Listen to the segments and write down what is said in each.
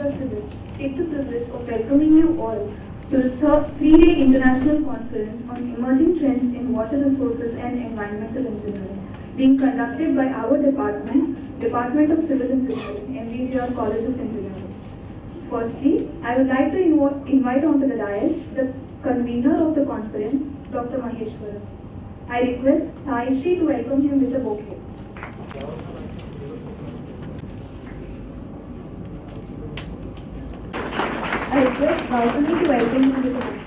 ETWREE Civil take the privilege of welcoming you all to the third 3-day international conference on emerging trends in water resources and environmental engineering, being conducted by our Department of Civil Engineering, MVGR College of Engineering. Firstly, I would like to invite onto the dais the convener of the conference, Dr. Maheshwaran. I request Saishri to welcome him with a bouquet. I request Gautami to welcome him with a bouquet.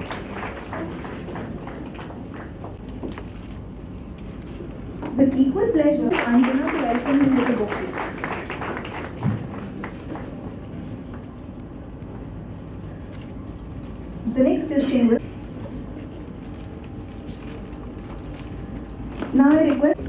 With equal pleasure, Anjana to welcome him with a bouquet. The next distinguished. Now I request.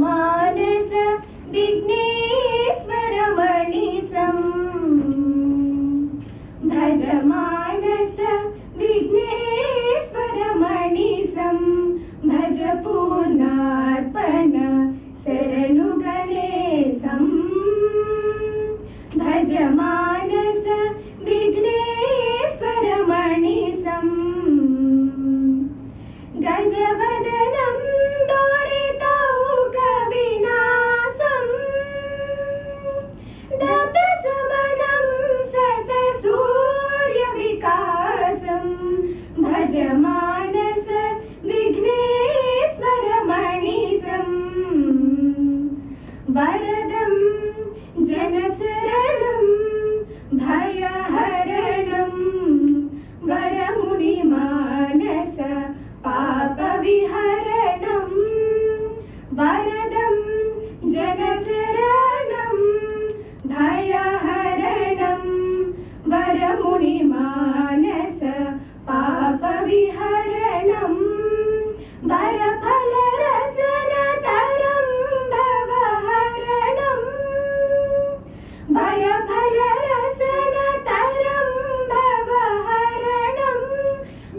Manas Vigneswaramanisam Bhajamanas Vigneswaramanisan Bhajapurnarpana Saranuganesam Bhajamanas Vigneswaramanisan Gajavadanam Bhajamanas Vigneswaramanisan Varadam Janasaranam Bhayaharanam Varamunimanasa Papaviharanam Varadam Janasaranam Bhayaharanam Varamunimanasa Papaviharanam Varaphalarasana-taram bhavaharanam Varaphalarasana-taram bhavaharanam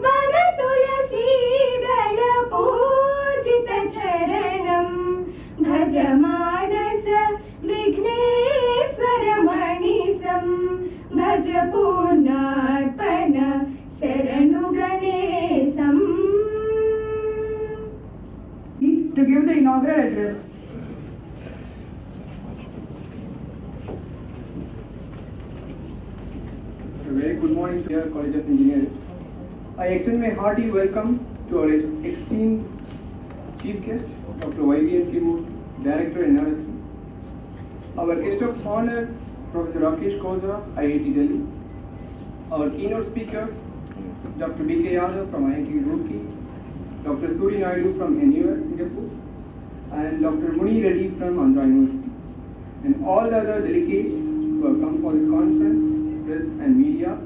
Vanatulasi-dala-pujita-charanam Bhajamanas Vigneswaramanisan Bhajapurnarpana Saranuganesam. To give the inaugural address. A very good morning to our College of Engineering. I extend my hearty welcome to our esteemed Chief Guest, Dr. Y.V.N. Kimu, Director NRSC. Our guest of honor, Professor Rakesh Koza, IIT Delhi. Our keynote speakers, Dr. B.K. Yadav from IIT Roorkee, Dr. Suri Naidu from NUS, Singapore, and Dr. Muni Reddy from Andhra University, and all the other delegates who have come for this conference, press and media,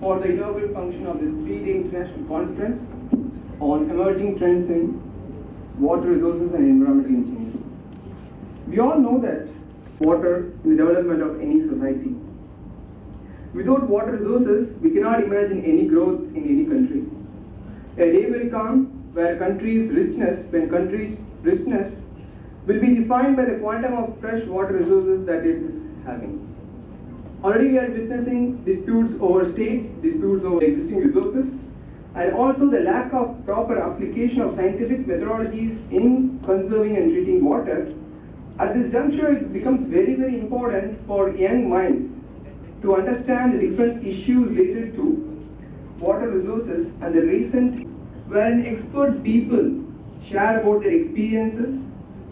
for the inaugural function of this 3-day international conference on emerging trends in water resources and environmental engineering. We all know that water in the development of any society. Without water resources, we cannot imagine any growth in any country. A day will come where country's richness will be defined by the quantum of fresh water resources that it is having. Already we are witnessing disputes over states, disputes over existing resources, and also the lack of proper application of scientific methodologies in conserving and treating water. At this juncture, it becomes very, very important for young minds to understand the different issues related to water resources and the recent wherein expert people share about their experiences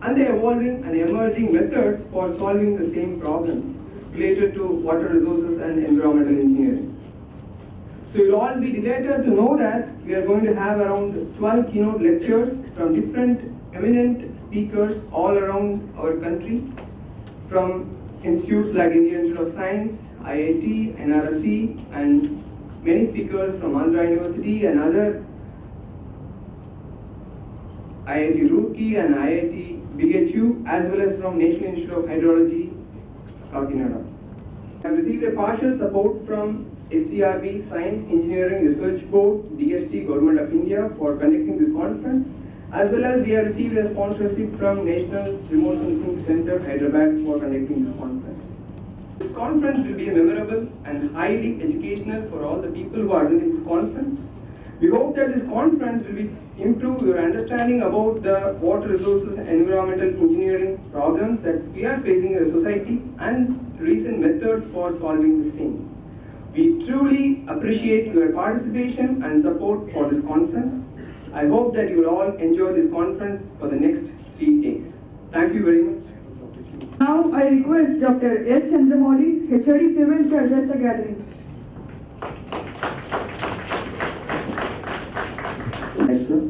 and the evolving and emerging methods for solving the same problems related to water resources and environmental engineering. So you'll all be delighted to know that we are going to have around 12 keynote lectures from different eminent speakers all around our country, from institutes like Indian Institute of Science, IIT, NRSC, and many speakers from Andhra University and other IIT Roorkee and IIT BHU, as well as from National Institute of Hydrology, Kakinada. I have received a partial support from SCRB, Science Engineering Research Board, DST, Government of India, for conducting this conference, as well as we have received a sponsorship from National Remote Sensing Center, Hyderabad, for conducting this conference. This conference will be memorable and highly educational for all the people who are attending this conference. We hope that this conference will improve your understanding about the water resources and environmental engineering problems that we are facing in the society and recent methods for solving the same. We truly appreciate your participation and support for this conference. I hope that you will all enjoy this conference for the next 3 days. Thank you very much. Now I request Dr. S. Chandramouli, HOD Civil, to address the gathering. Next one.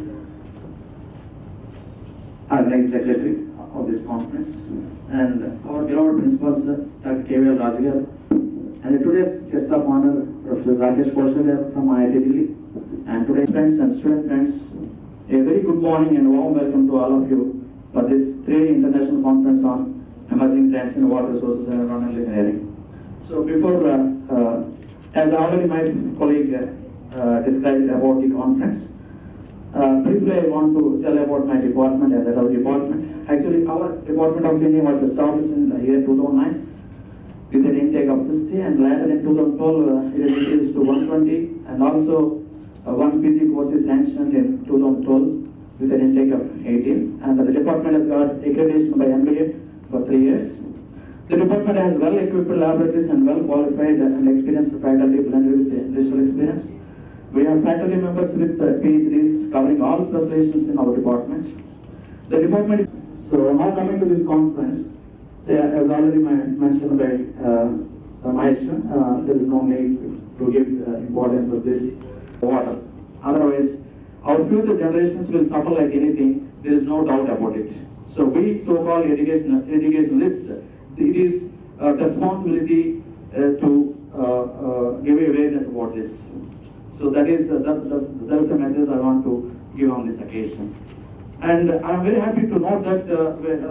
Organizing Secretary of this conference, and our beloved principal, sir, Dr. K.V.L. Razigar, and today's guest of honor, Professor Rakesh Kaushal from IIT Delhi, and today's friends and student friends, a very good morning and warm welcome to all of you for this 3-day international conference on emerging trends in water resources and environmental engineering. So before, as already my colleague described about the conference, briefly I want to tell about my department as head of department. Actually, our department of engineering was established in the year 2009 with an intake of 60, and later in 2012 it is increased to 120, and also one PG course is sanctioned in 2012 with an intake of 18, and the department has got accreditation by MBA for 3 years. The department has well-equipped laboratories and well-qualified and experienced faculty blended with industrial experience. We have faculty members with PhDs covering all specializations in our department. The department is, so now coming to this conference, as already mentioned by Mahesh, there is no need to give importance of this water. Otherwise, our future generations will suffer like anything. There is no doubt about it. So we, so-called educationalists, it is the responsibility to give awareness about this. So that's the message I want to give on this occasion. And I'm very happy to note that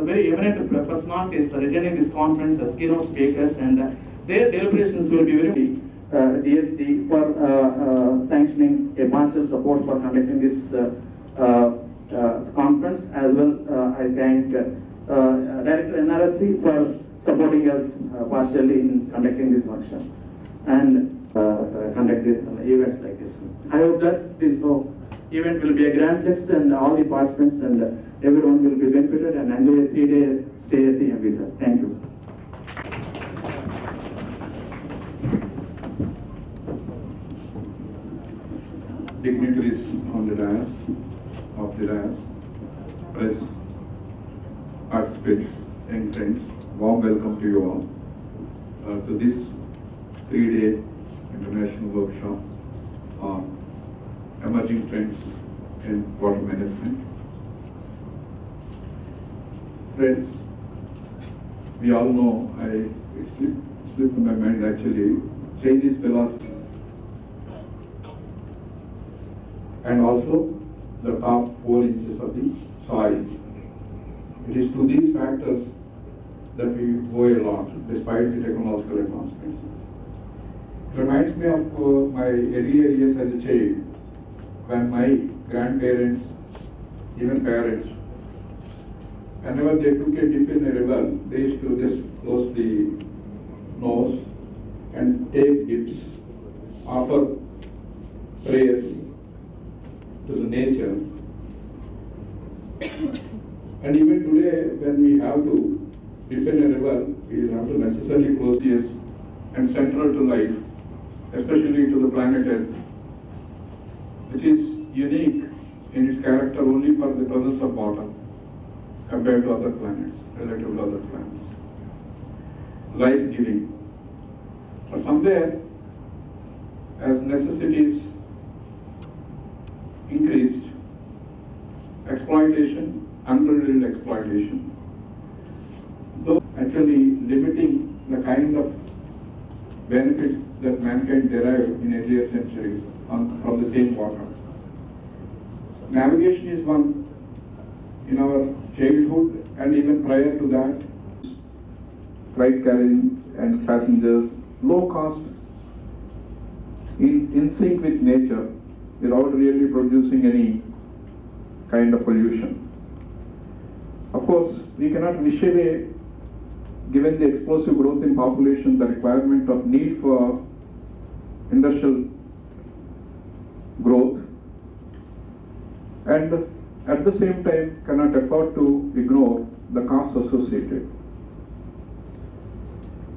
very eminent personalities are attending this conference as keynote speakers, and their deliberations will be very DST for sanctioning a partial support for conducting this conference. As well, I thank Director NRSC for supporting us partially in conducting this workshop and conducting events like this. I hope that this event will be a grand success, and all the participants and everyone will be benefited and enjoy a 3-day stay at the MV. Thank you. Dignitaries on the dais, press, participants and friends, warm welcome to you all to this 3-day international workshop on emerging trends in water management. Friends, we all know, it slipped in my mind actually, Chinese philosophy and also the top 4 inches of the soil. It is to these factors that we owe a lot despite the technological advancements. It reminds me of my earlier years as a child, when my grandparents, even parents, whenever they took a dip in a river, they used to just close the nose and take dips, offer prayers to the nature. And even today, when we have to dip in a river, we have to necessarily close ears and central to life, especially to the planet Earth, which is unique in its character only for the presence of water compared to other planets, relative to other planets. Life-giving. But somewhere, as necessities increased, exploitation, unbridled exploitation, though actually limiting the kind of benefits that mankind derived in earlier centuries from the same water. Navigation is one in our childhood and even prior to that. Freight carrying and passengers, low cost, in sync with nature, without really producing any kind of pollution. Of course, we cannot wish away, given the explosive growth in population, the requirement of need for industrial growth, and at the same time cannot afford to ignore the costs associated.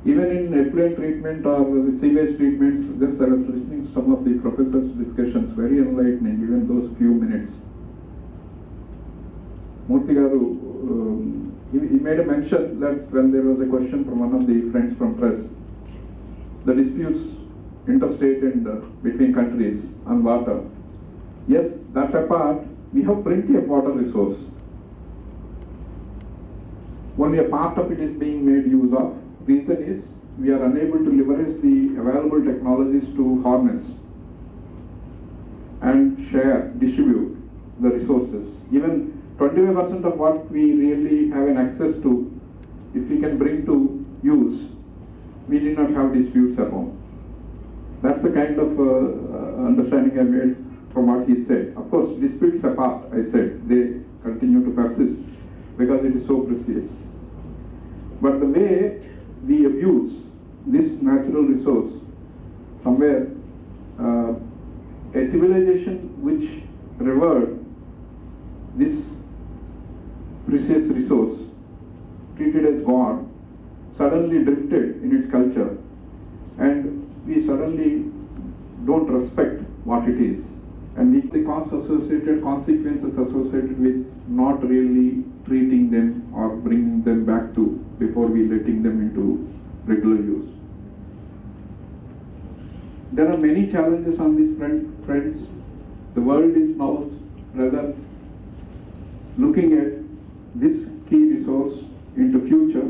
Even in effluent treatment or sewage treatments, just I was listening to some of the professors' discussions, very enlightening, even those few minutes. Murthy Garu, he made a mention that when there was a question from one of the friends from press, the disputes interstate and between countries on water. Yes, that apart, we have plenty of water resource. Only a part of it is being made use of. Reason is we are unable to leverage the available technologies to harness and share, distribute the resources. Even 25% of what we really have an access to, if we can bring to use, we need not have disputes about. That's the kind of understanding I made from what he said. Of course, disputes apart, I said, they continue to persist because it is so precious. But the way we abuse this natural resource, somewhere a civilization which revered this precious resource, treated as God, suddenly drifted in its culture, and we suddenly don't respect what it is. And the costs associated, consequences associated with not really treating them or bringing them back to before we letting them into regular use. There are many challenges on this front, friends. The world is now rather looking at this key resource into future,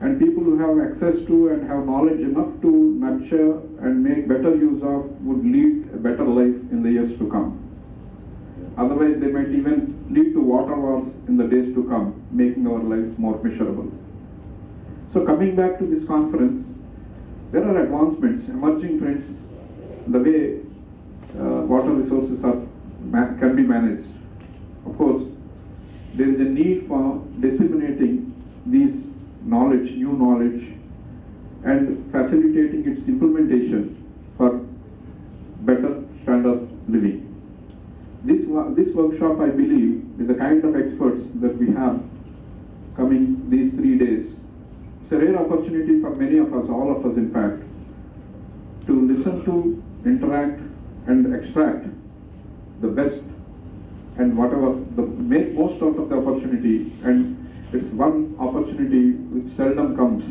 and people who have access to and have knowledge enough to nurture and make better use of would lead a better life in the years to come. Otherwise, they might even lead to water wars in the days to come, making our lives more miserable. So coming back to this conference, there are advancements, emerging trends, the way water resources can be managed. Of course, there is a need for disseminating these knowledge, new knowledge, and facilitating its implementation for better standard of living. This workshop, I believe, with the kind of experts that we have coming these 3 days, it's a rare opportunity for many of us, all of us in fact, to listen to, interact, and extract the best and whatever, make most out of the opportunity. And it's one opportunity which seldom comes.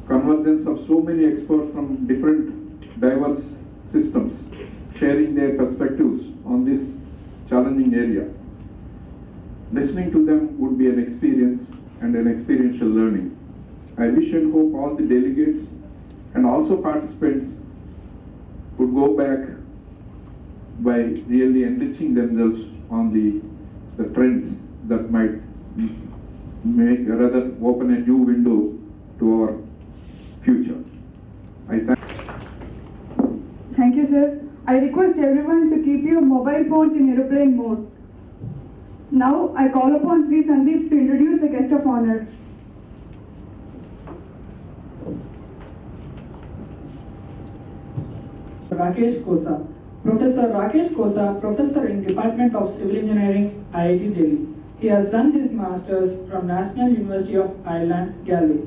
Convergence of so many experts from different diverse systems sharing their perspectives on this challenging area. Listening to them would be an experience and an experiential learning. I wish and hope all the delegates and also participants would go back by really enriching themselves on the trends that might make, rather open a new window to our future. I Thank you, sir. I request everyone to keep your mobile phones in aeroplane mode. Now I call upon Sri Sandeep to introduce the guest of honor. Rakesh Kosa. Professor Rakesh Kosa, Professor in Department of Civil Engineering, IIT Delhi. He has done his Masters from National University of Ireland, Galway,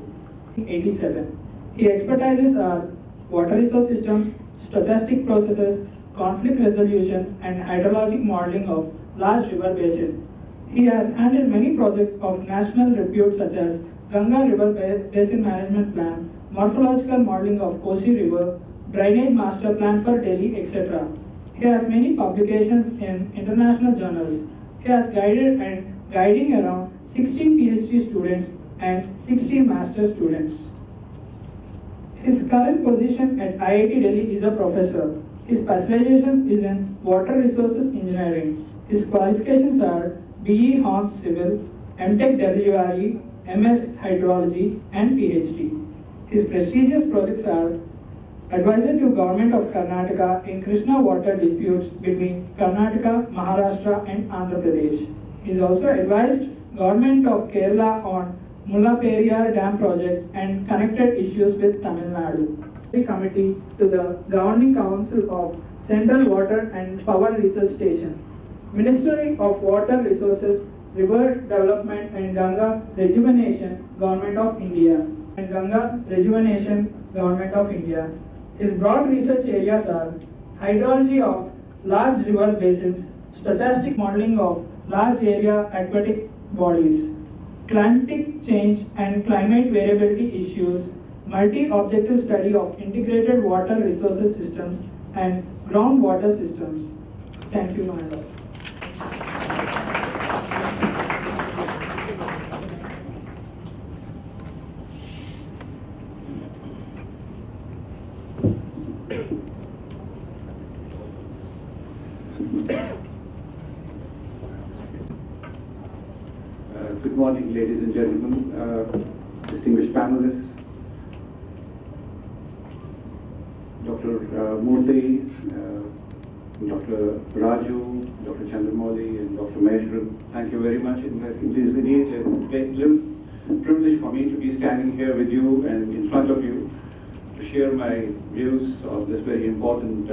1987. His expertises are water resource systems, stochastic processes, conflict resolution and hydrologic modeling of large river basin. He has handled many projects of national repute such as Ganga River Basin Management Plan, morphological modeling of Kosi River, drainage master plan for Delhi, etc. He has many publications in international journals. He has guided and guiding around 16 PhD students and 60 master students. His current position at IIT Delhi is a professor. His specialization is in water resources engineering. His qualifications are BE Hons Civil, MTech WRE, MS Hydrology, and PhD. His prestigious projects are Advisor to Government of Karnataka in Krishna water disputes between Karnataka, Maharashtra, and Andhra Pradesh. He is also advised Government of Kerala on Mullaperiyar Dam project and connected issues with Tamil Nadu. The committee to the Governing Council of Central Water and Power Research Station. Ministry of Water Resources, River Development and Ganga Rejuvenation, Government of India. And Ganga Rejuvenation, Government of India. His broad research areas are hydrology of large river basins, stochastic modeling of large area aquatic bodies, climatic change and climate variability issues, multi-objective study of integrated water resources systems and groundwater systems. Thank you, my lord. Good morning, ladies and gentlemen, distinguished panelists, Dr. Murthy, Dr. Raju, Dr. Chandramouli, and Dr. Maheshwaran. Thank you very much. It is indeed a great privilege for me to be standing here with you and in front of you to share my views of this very important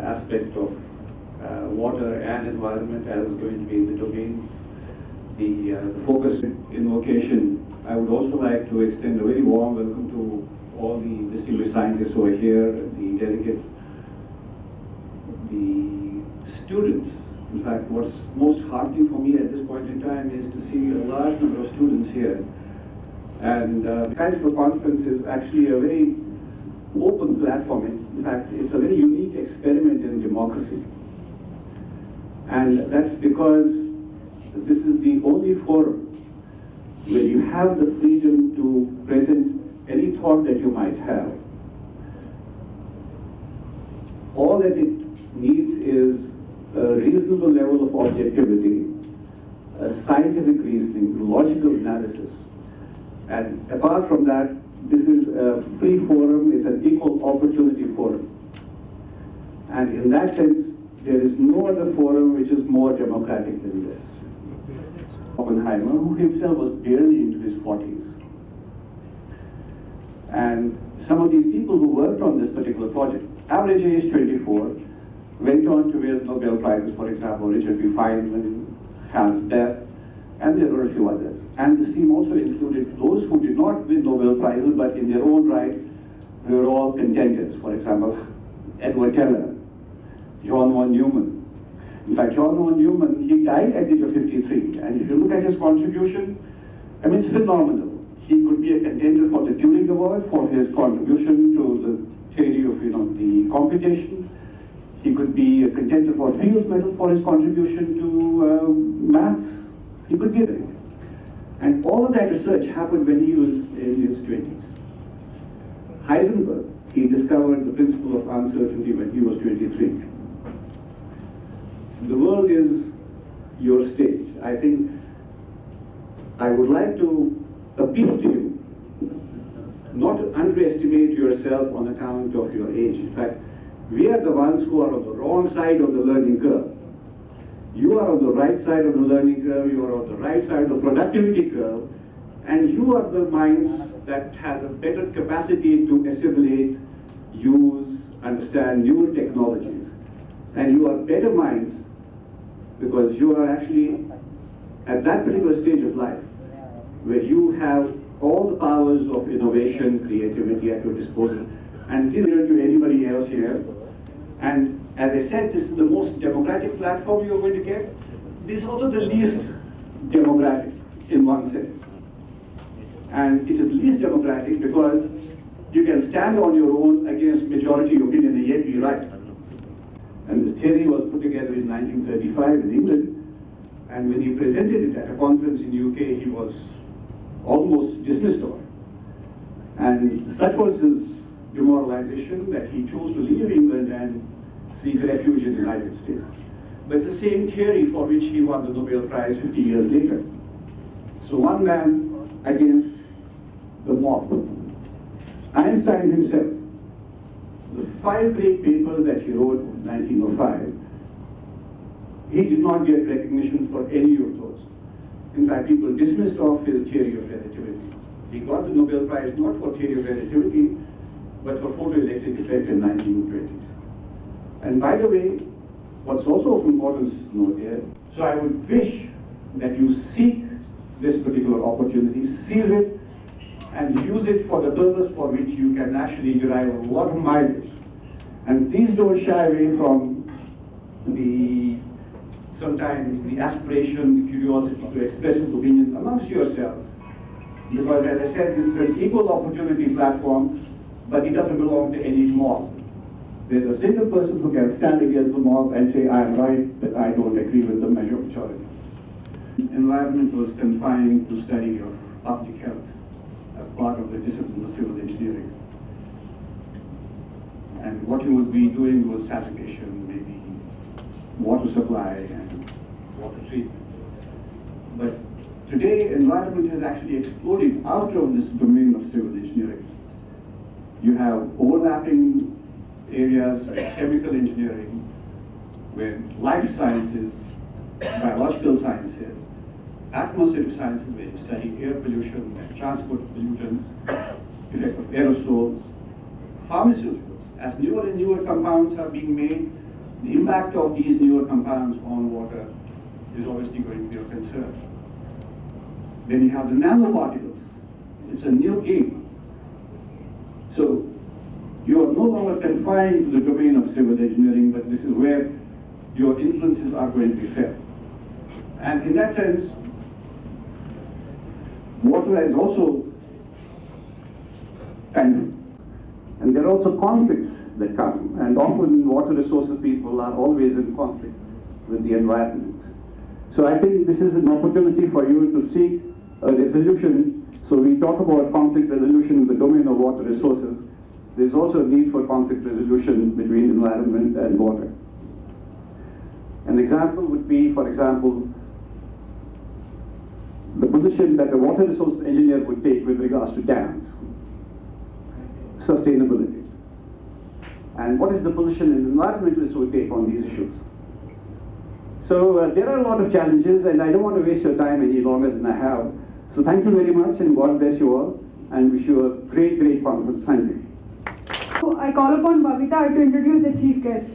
aspect of water and environment as going to be the domain. The focus invocation. I would also like to extend a very warm welcome to all the distinguished scientists who are here, the delegates, the students. In fact, what's most heartening for me at this point in time is to see a large number of students here. And the scientific conference is actually a very open platform. In fact, it's a very unique experiment in democracy. And that's because this is the only forum where you have the freedom to present any thought that you might have. All that it needs is a reasonable level of objectivity, a scientific reasoning, logical analysis. And apart from that, this is a free forum, it's an equal opportunity forum. And in that sense, there is no other forum which is more democratic than this. Oppenheimer, who himself was barely into his 40s. And some of these people who worked on this particular project, average age 24, went on to win Nobel Prizes, for example, Richard B. Feynman, Hans Bethe, and there were a few others. And this team also included those who did not win Nobel Prizes, but in their own right, were all contenders. For example, Edward Teller, John von Neumann. In fact, John von Neumann, he died at the age of 53. And if you look at his contribution, I mean, it's phenomenal. He could be a contender for the Turing Award for his contribution to the theory of, the computation. He could be a contender for Fields Medal for his contribution to maths. He could be it. And all of that research happened when he was in his 20s. Heisenberg, he discovered the principle of uncertainty when he was 23. So the world is your stage. I think I would like to appeal to you not to underestimate yourself on account of your age. In fact, we are the ones who are on the wrong side of the learning curve. You are on the right side of the learning curve, you are on the right side of the productivity curve, and you are the minds that has a better capacity to assimilate, use, understand newer technologies. And you are better minds because you are actually at that particular stage of life where you have all the powers of innovation, creativity at your disposal. And this is to anybody else here. And As I said, this is the most democratic platform you're going to get. This is also the least democratic in one sense. And it is least democratic because you can stand on your own against majority opinion and yet be right. And this theory was put together in 1935 in England. And when he presented it at a conference in UK, he was almost dismissed of. And such was his demoralization that he chose to leave England and seek refuge in the United States. But it's the same theory for which he won the Nobel Prize 50 years later. So one man against the mob. Einstein himself, the 5 great papers that he wrote in 1905, he did not get recognition for any of those. In fact, people dismissed off his theory of relativity. He got the Nobel Prize not for theory of relativity, but for photoelectric effect in 1920s. And by the way, what's also of importance to note here, so I would wish that you seek this particular opportunity, seize it, and use it for the purpose for which you can actually derive a lot of mileage. And please don't shy away from sometimes the aspiration, the curiosity to express an opinion amongst yourselves. Because as I said, this is an equal opportunity platform, but it doesn't belong to any mob. There's a single person who can stand against the mob and say, I am right, but I don't agree with the measure of majority. Environment was confined to study of public health as part of the discipline of civil engineering. And what you would be doing was sanitation, maybe water supply and water treatment. But today, environment has actually exploded out of this domain of civil engineering. You have overlapping areas like chemical engineering, where life sciences, biological sciences, atmospheric sciences, where you study air pollution and transport pollutants, effect of aerosols, pharmaceuticals. As newer and newer compounds are being made, the impact of these newer compounds on water is obviously going to be a concern. Then you have the nanoparticles. It's a new game. So you are no longer confined to the domain of civil engineering, but this is where your influences are going to be felt. And in that sense, water is also and there are also conflicts that come, and often water resources people are always in conflict with the environment. So I think this is an opportunity for you to seek a resolution. So we talk about conflict resolution in the domain of water resources. There's also a need for conflict resolution between environment and water. An example would be, for example, the position that a water resource engineer would take with regards to dams, sustainability. And what is the position an environmentalist would take on these issues? So there are a lot of challenges, and I don't want to waste your time any longer than I have. So thank you very much, and God bless you all, and wish you a great, great conference. Thank you. So I call upon Babita to introduce the chief guest.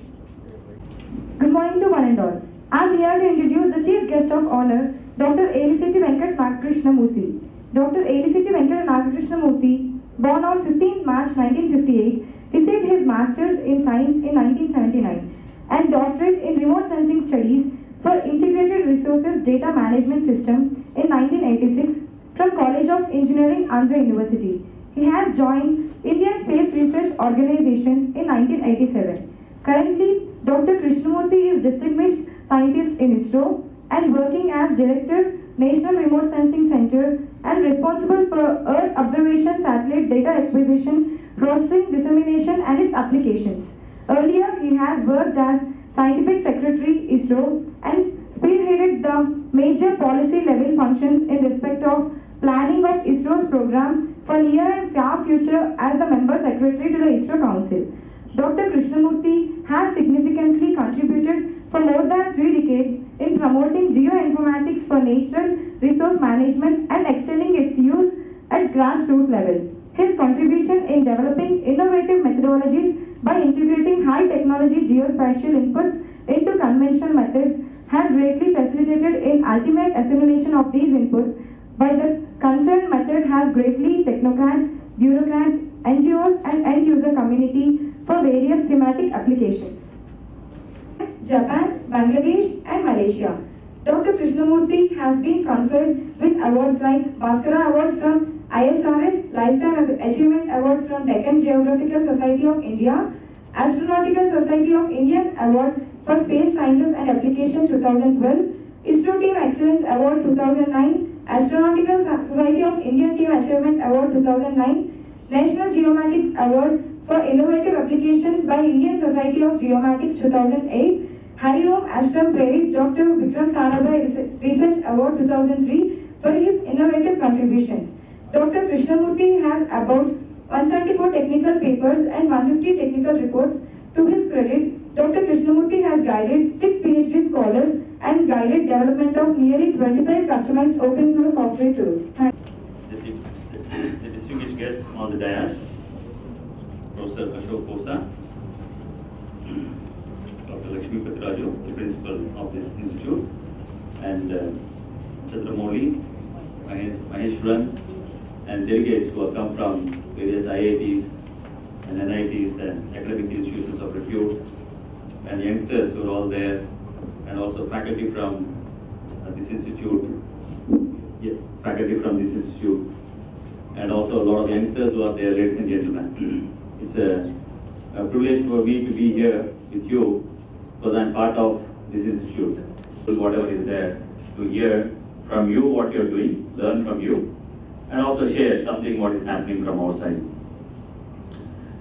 Good morning to one and all. I am here to introduce the chief guest of honor, Dr. Eliseti Venkat Nagakrishnamurthy. Dr. Eliseti Venkat Nagakrishnamurthy, born on 15th March 1958, received his Masters in Science in 1979 and doctorate in Remote Sensing Studies for Integrated Resources Data Management System in 1986 from College of Engineering, Andhra University. He has joined Indian Space Research Organization in 1987. Currently, Dr. Krishnamurthy is Distinguished Scientist in ISRO and working as Director, National Remote Sensing Center, and responsible for Earth Observation Satellite Data Acquisition, Processing, Dissemination, and its applications. Earlier, he has worked as Scientific Secretary, ISRO, and spearheaded the major policy level functions in respect of planning of ISRO's program for near and far future as the Member Secretary to the ISRO Council. Dr. Krishnamurthy has significantly contributed for more than 3 decades in promoting geoinformatics for natural resource management and extending its use at grassroots level. His contribution in developing innovative methodologies by integrating high technology geospatial inputs into conventional methods had greatly facilitated in ultimate assimilation of these inputs by the concerned method has greatly technocrats, bureaucrats, NGOs and end user community for various thematic applications. Japan, Bangladesh, and Malaysia. Dr. Krishnamurthy has been conferred with awards like Bhaskara Award from ISRS, Lifetime Achievement Award from Deccan Geographical Society of India, Astronautical Society of India Award for Space Sciences and Application 2012, ISRO Team Excellence Award 2009, Astronautical Society of Indian Team Achievement Award 2009, National Geomatics Award for Innovative Application by Indian Society of Geomatics 2008, Hari Om Ashram Prerit Dr. Vikram Sarabhai Research Award 2003 for his innovative contributions. Dr. Krishnamurthy has about 174 technical papers and 150 technical reports to his credit. Dr. Krishnamurthy has guided 6 PhD scholars and guided development of nearly 25 customized open source software tools. The distinguished guests on the dais, Professor Ashok Kosa, Dr. Lakshmi Patraju, the principal of this institute, and Chandramoli, Maheshwaran, and delegates who have come from various IITs and NITs and academic institutions of repute, and youngsters who are all there, and also faculty from this institute, and also a lot of youngsters who are there, ladies and gentlemen. It's a privilege for me to be here with you because I'm part of this institute. Whatever is there, to hear from you what you're doing, learn from you, and also share something what is happening from our side.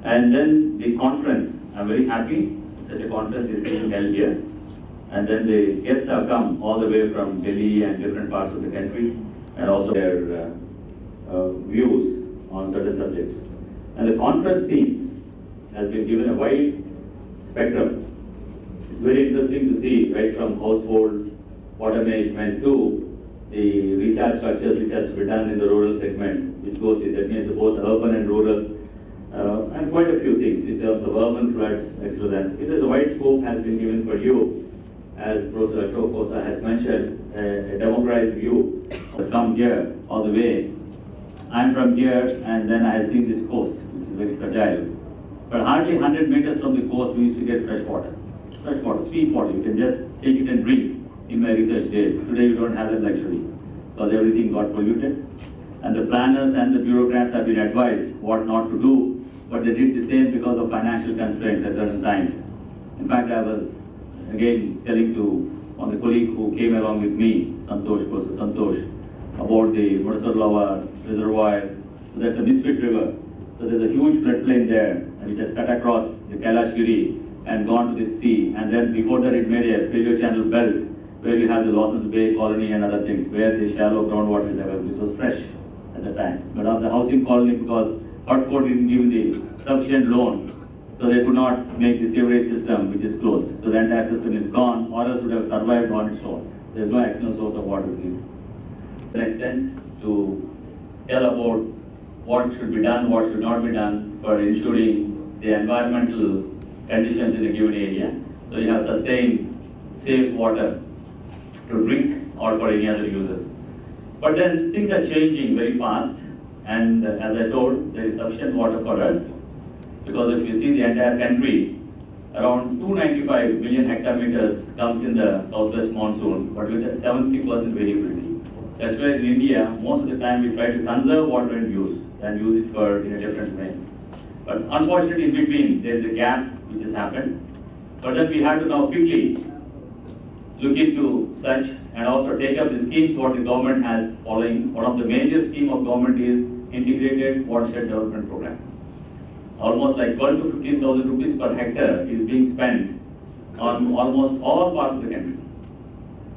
And then the conference, I'm very happy such a conference is being held here. And then the guests have come all the way from Delhi and different parts of the country, and also their views on certain subjects. And the conference themes has been given a wide spectrum. It's very interesting to see right from household water management to the recharge structures which has to be done in the rural segment, which goes in, that means both urban and rural, and quite a few things in terms of urban floods, next to that. This is a wide scope has been given for you. As Professor Ashok Kosa has mentioned, a democratized view has come here all the way. I'm from here, and then I see this coast, which is very fragile. But hardly 100 meters from the coast, we used to get fresh water, sweet water. You can just take it and drink in my research days. Today, you don't have that luxury because everything got polluted. And the planners and the bureaucrats have been advised what not to do, but they did the same because of financial constraints at certain times. In fact, I was again telling to one of the colleague who came along with me, Professor Santosh, about the Mursalava reservoir. So there's a Misfit River. So there's a huge floodplain there, and it has cut across the Kailashgiri and gone to the sea. And then before that, it made a paleochannel belt where you have the Lawson's Bay colony and other things, where the shallow groundwater is available. This was fresh at the time. But of the housing colony, because Hotpot didn't give the sufficient loan, so they could not make the sewerage system, which is closed. So the entire system is gone, or else would have survived on its own. There's no external source of water sleep. To an extent, to tell about what should be done, what should not be done for ensuring the environmental conditions in a given area. So you have sustained safe water to drink or for any other uses. But then things are changing very fast, and as I told, there is sufficient water for us, because if you see the entire country, around 295 million hectometers comes in the southwest monsoon, but with a 70% variability. That's why in India, most of the time we try to conserve water and use it for in a different way. But unfortunately, in between, there is a gap which has happened. But then we have to now quickly look into such and also take up the schemes what the government has following. One of the major scheme of government is integrated watershed development program. Almost like 12 to 15,000 rupees per hectare is being spent on almost all parts of the country.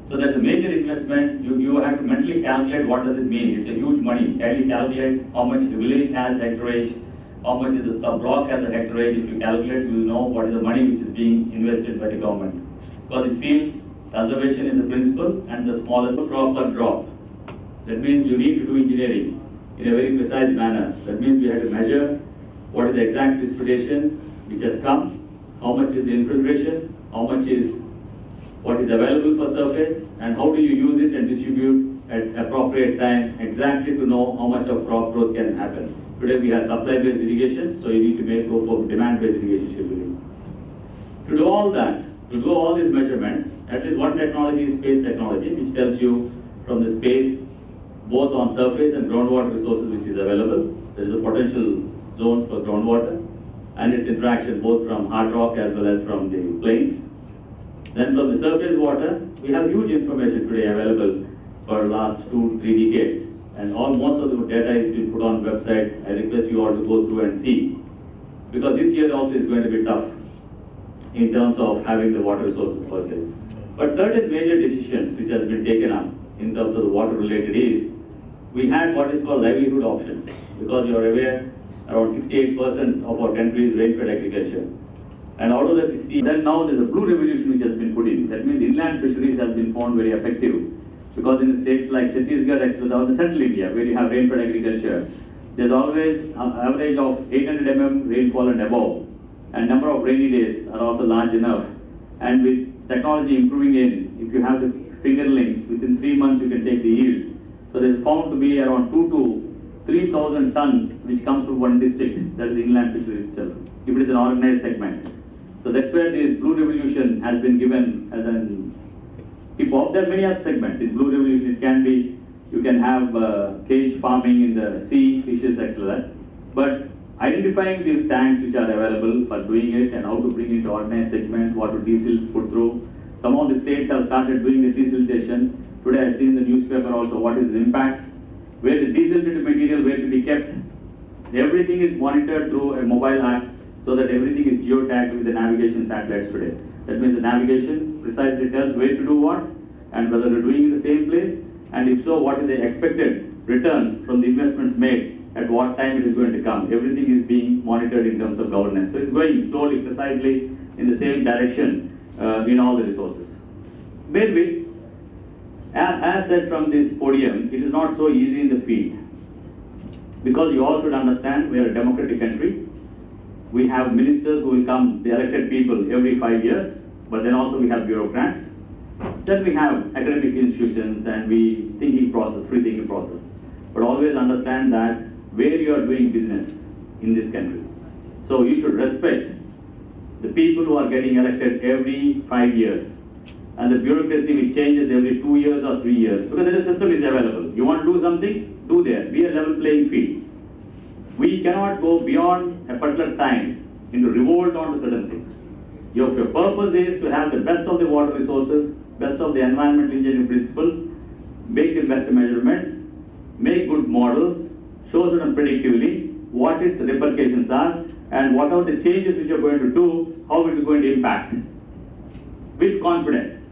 So there's a major investment. You have to mentally calculate what does it mean. It's a huge money. Can you calculate how much the village has hectareage, how much is the block has a hectareage? If you calculate, you will know what is the money which is being invested by the government. Because it feels conservation is the principle and the smallest drop per drop. That means you need to do engineering in a very precise manner. That means we have to measure what is the exact precipitation which has come, how much is the infiltration, how much is what is available for surface, and how do you use it and distribute at appropriate time exactly to know how much of crop growth can happen. Today we have supply-based irrigation, so you need to go for demand-based irrigation scheduling. To do all that, to do all these measurements, at least one technology is space technology, which tells you from the space, both on surface and groundwater resources which is available. There is a potential zones for groundwater and its interaction both from hard rock as well as from the plains. Then from the surface water, we have huge information today available for last 2-3 decades. And most of the data is being put on website. I request you all to go through and see. Because this year also is going to be tough in terms of having the water resources per se. But certain major decisions which has been taken up in terms of the water related is, we had what is called livelihood options. Because you are aware, around 68% of our country is rainfed agriculture. And out of the 60, then now there's a blue revolution which has been put in. That means inland fisheries have been found very effective. Because in states like Chhattisgarh, actually, the central India, where you have rainfed agriculture, there's always an average of 800 mm rainfall and above. And number of rainy days are also large enough. And with technology improving if you have the fingerlings, within 3 months you can take the yield. So there's found to be around 2,000 to 3,000 tons which comes from one district, that is the inland fisheries itself, if it is an organized segment. So that's where this blue revolution has been given as an hip-hop. There are many other segments. In blue revolution, it can be, you can have cage farming in the sea, fishes, etc. But identifying the tanks which are available for doing it and how to bring it to organized segment, what to diesel put through. Some of the states have started doing the desiltation. Today I see in the newspaper also what is the impacts, where the desilted material where to be kept. Everything is monitored through a mobile app so that everything is geotagged with the navigation satellites today. That means the navigation precisely tells where to do what and whether they're doing in the same place, and if so, what is the expected returns from the investments made, at what time it is going to come. Everything is being monitored in terms of governance. So it's going slowly, precisely in the same direction in all the resources. Maybe, as said from this podium, it is not so easy in the field. Because you all should understand, we are a democratic country. We have ministers who will come, the elected people, every 5 years, but then also we have bureaucrats. Then we have academic institutions and free thinking process. But always understand that where you are doing business in this country. So you should respect the people who are getting elected every 5 years. And the bureaucracy which changes every 2 years or 3 years. Because the system is available. You want to do something, do there. Be a level playing field. We cannot go beyond a particular time into revolt on certain things. If your purpose is to have the best of the water resources, best of the environmental engineering principles, make the best measurements, make good models, show certain predictively what its repercussions are, and what are the changes which you are going to do, how it is going to impact, with confidence.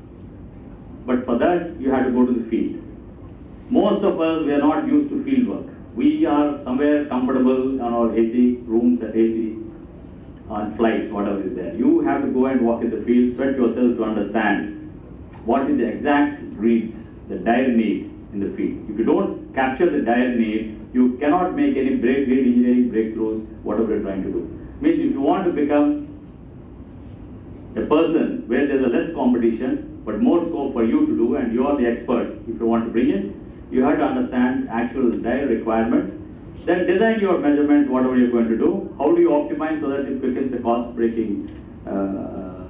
But for that, you have to go to the field. Most of us, we are not used to field work. We are somewhere comfortable on our AC rooms at AC, on flights, whatever is there. You have to go and walk in the field, sweat yourself to understand what is the exact needs, the dire need in the field. If you don't capture the dire need, you cannot make any great engineering breakthroughs, whatever you're trying to do. Means if you want to become a person where there's a less competition, but more scope for you to do, and you are the expert, if you want to bring it, you have to understand actual dire requirements. Then design your measurements, whatever you're going to do. How do you optimize so that it becomes a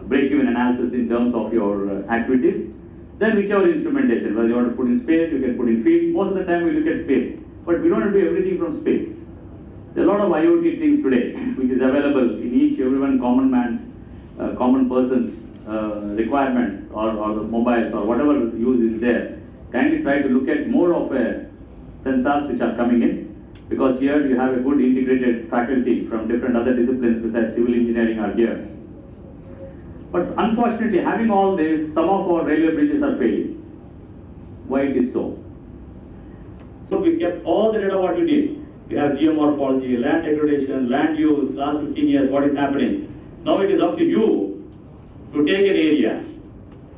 break-even analysis in terms of your activities. Then whichever instrumentation, whether you want to put in space, you can put in field. Most of the time we look at space, but we don't have to do everything from space. There are a lot of IoT things today, which is available in everyone common person's requirements or the mobiles or whatever use is there. Kindly try to look at more of sensors which are coming in, because here you have a good integrated faculty from different other disciplines besides civil engineering are here. But unfortunately, having all this, some of our railway bridges are failing. Why it is so? So we kept all the data what we did. We have geomorphology, land degradation, land use, last 15 years, what is happening. Now it is up to you to take an area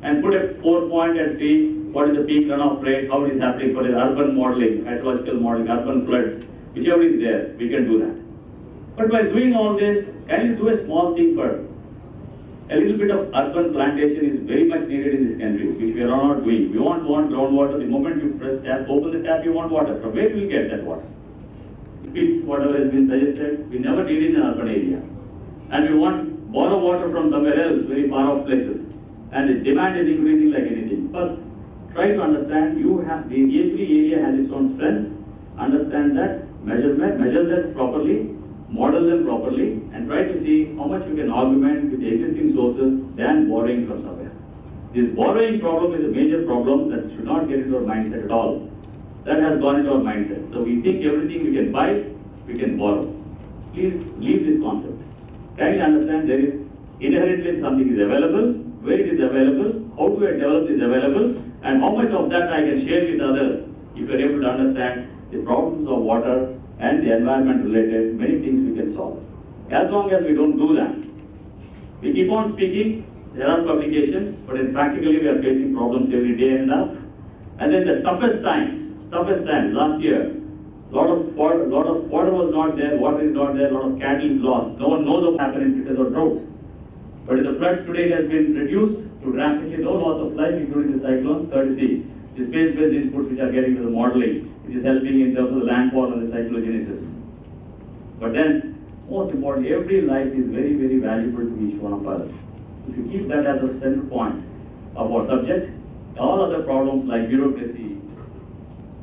and put a 4-point and see what is the peak runoff rate, how it is happening for the urban modeling, hydrological modeling, urban floods, whichever is there, we can do that. But by doing all this, can you do a small thing for a little bit of urban plantation is very much needed in this country, which we are not doing. We want groundwater. The moment you press tap, open the tap, you want water. From where will you get that water? It's whatever has been suggested. We never did it in urban areas. And we want borrow water from somewhere else, very far off places. and the demand is increasing like anything. First, try to understand every area has its own strengths. Understand that, measure that properly, model them properly, and try to see how much you can augment with the existing sources than borrowing from somewhere. This borrowing problem is a major problem that should not get into our mindset at all. That has gone into our mindset. So we think everything we can buy, we can borrow. Please leave this concept. Kindly understand there is inherently something is available, where it is available, how do I develop this available, and how much of that I can share with others. If you are able to understand the problems of water and the environment related, many things we can solve. As long as we don't do that, we keep on speaking, there are publications, but in practically we are facing problems every day and enough. And then the toughest times, last year, lot of water was not there, water is not there, a lot of cattle is lost. No one knows what happened because of droughts. But in the floods today, it has been reduced to drastically no loss of life, including the cyclones, courtesy the space-based inputs which are getting to the modeling, which is helping in terms of the landfall and the cyclogenesis. But then, most importantly, every life is very, very valuable to each one of us. If you keep that as a central point of our subject, all other problems like bureaucracy,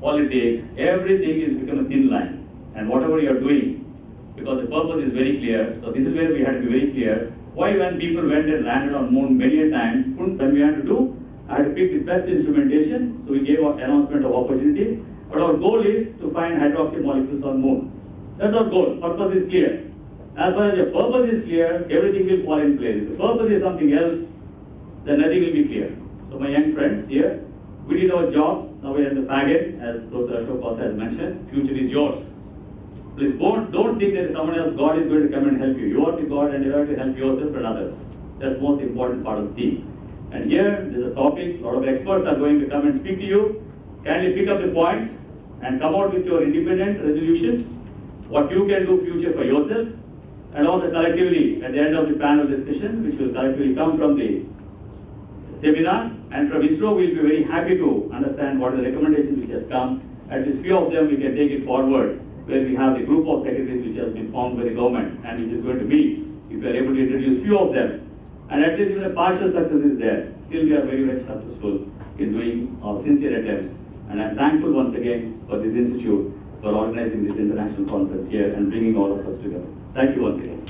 politics, everything is become a thin line. And whatever you are doing, because the purpose is very clear, so this is where we had to be very clear. Why when people went and landed on moon many a time, when we had to do, I had to pick the best instrumentation, so we gave an announcement of opportunities. But our goal is to find hydroxy molecules on moon. That's our goal. Purpose is clear. As far as your purpose is clear, everything will fall in place. If the purpose is something else, then nothing will be clear. So my young friends here, we did our job. Now we are at the fag end, as Professor Ashok Kosa has mentioned. Future is yours. Please don't think there is someone else. God is going to come and help you. You are the God and you have to help yourself and others. That's the most important part of the theme. And here, there's a topic, a lot of experts are going to come and speak to you. Kindly pick up the points and come out with your independent resolutions, what you can do future for yourself, and also collectively at the end of the panel discussion, which will collectively come from the seminar, and from ISRO, we'll be very happy to understand what are the recommendations which has come. At least few of them we can take it forward, where we have the group of secretaries which has been formed by the government and which is going to meet. If we are able to introduce few of them, and at least even a partial success is there, still we are very, very successful in doing our sincere attempts. And I'm thankful once again for this institute for organizing this international conference here and bringing all of us together. Thank you once again.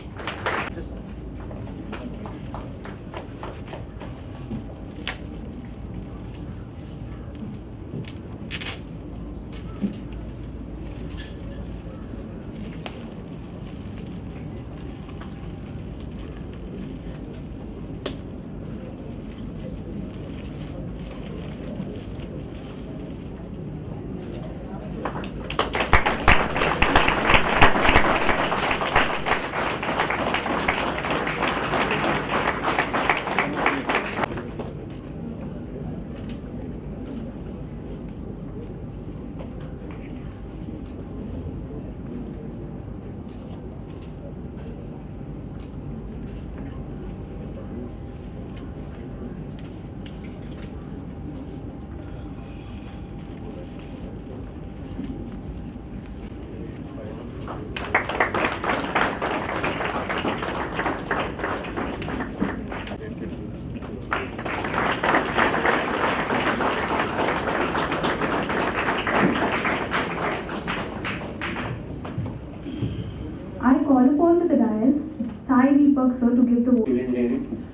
Sir, to give the vote.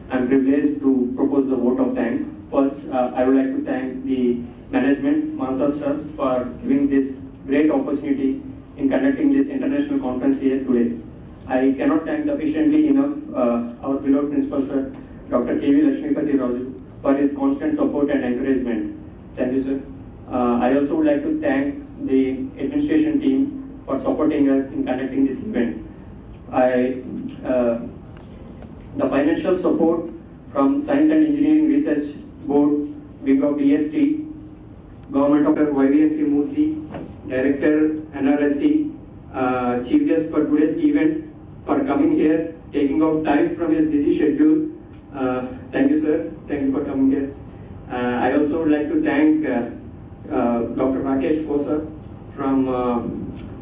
I'm privileged to propose the vote of thanks. First, I would like to thank the management, Mansas Trust, for giving this great opportunity in conducting this international conference here today. I cannot thank sufficiently enough our beloved Principal Sir, Dr. K.V. Lakshmipati Raju, for his constant support and encouragement. Thank you, sir. I also would like to thank the administration team for supporting us in conducting this event. The financial support from Science and Engineering Research Board, wing of DST, Government of Dr. YVNK Murthy, Director NRSC, Chief Guest for today's event, for coming here, taking out time from his busy schedule. Thank you, sir. Thank you for coming here. I also would like to thank Dr. Rakesh Kosa from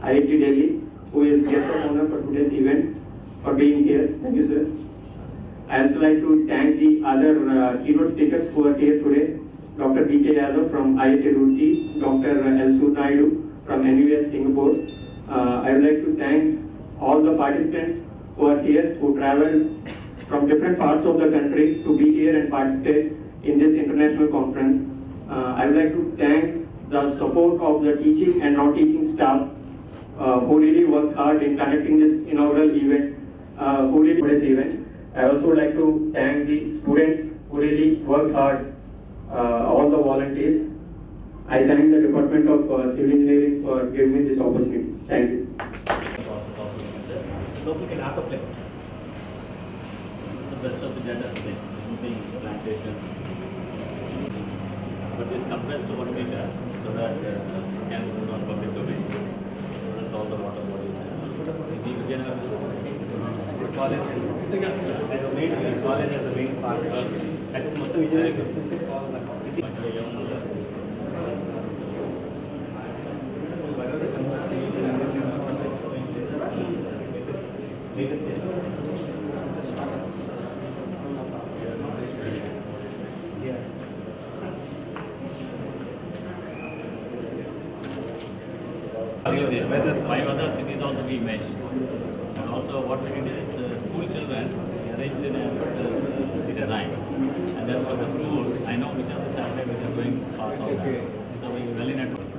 IIT Delhi, who is guest of honor for today's event, for being here. Thank you, sir. I also like to thank the other keynote speakers who are here today. Dr. B.K. Yadav from ETWREE, Dr. Elsu Naidu from NUS Singapore. I would like to thank all the participants who are here, who traveled from different parts of the country to be here and participate in this international conference. I would like to thank the support of the teaching and non-teaching staff who really worked hard in conducting this inaugural event, who really this event. I also would like to thank the students who really worked hard, all the volunteers. I thank the Department of Civil Engineering for giving me this opportunity. Thank you. The best of the gender today, including plantations. But this compressed to 1 meter so that it can be put on public domain. That's all the water bodies. We begin a college. They have made the college as the main part. I think most of Five other cities also we mentioned. And also what we did is school children arranged in the designs. And then for the school, I know which of the satellites is going to pass on that. So we well in advance.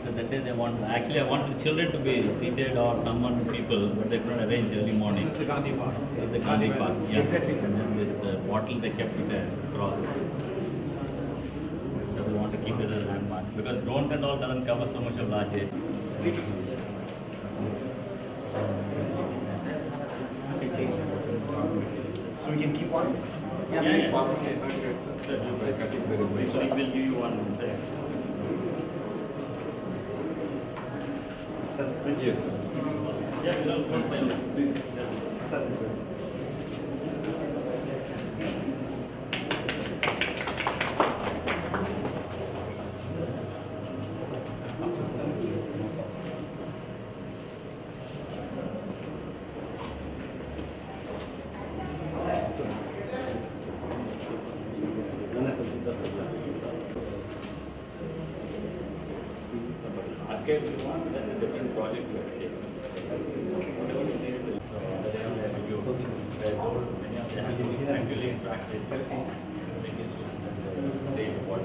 So that day they want, actually I want the children to be seated or someone, people, but they couldn't arrange early morning. This is the Gandhi Park. This is the Gandhi Park, yeah. Exactly. And then this bottle they kept with a cross. We want to keep it as a landmark because drones and all doesn't cover so much of large area. So we can keep one? Yeah, please. So we will give you one. Yes, sir. Yeah, you know, please. Arcades you want, that's a different project you have to take. Whatever you need to they have actually interact with make it stay what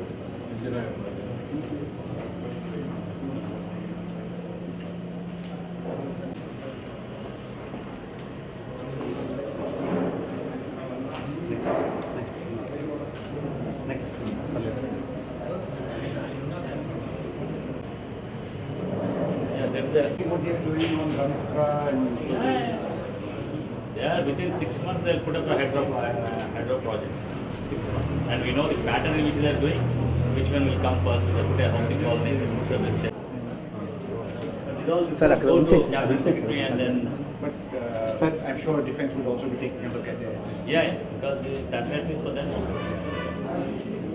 What they are doing on Gandhra and yeah, within 6 months they'll put up a hydro project. 6 months. And we know the pattern in which they are doing, which one will come first. They put a housing colony, they put a village. Sir, go to cabinet secretary and then. but sir, I'm sure defense would also be taking a look at this. Yeah, because the satellites is for them.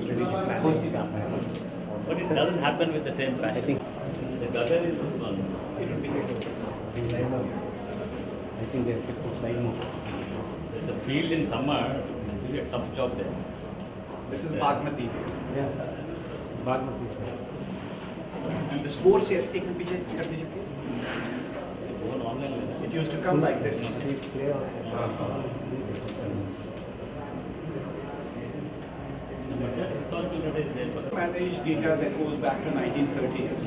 Strategic plan. But it doesn't happen with the same passion. The other is this one. It would be I think they have to fly more. It's a field in summer, it's really a tough job there. This is Bagmati. Yeah. Bagmati. And the scores here, take the picture, please. It used to come like this. Historical data is there. Managed data that goes back to 1930s.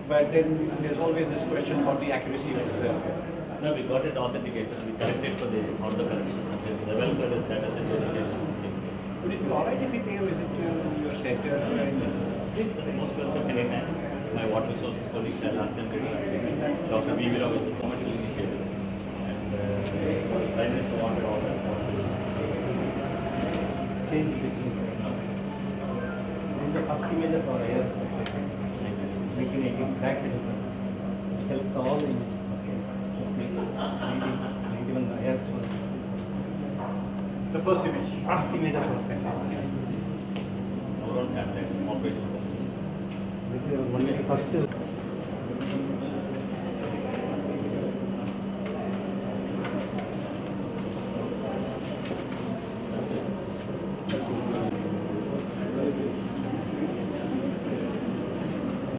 But then there's always this question about the accuracy of the survey. No, we got it authenticated. We corrected for the auto correction. The developer is status and Would it be alright if we pay a visit to your center? Please, most welcome anytime. My water resources colleagues, I'll ask them to do. Dr. B. Rao is a commercial initiative. And Prime Minister wanted all that. Change the picture. This is the first image of our air. 1980 back to the helped all the images. 1991 air. The first image. First image of our country. Our own satellites, operations. This is one of the first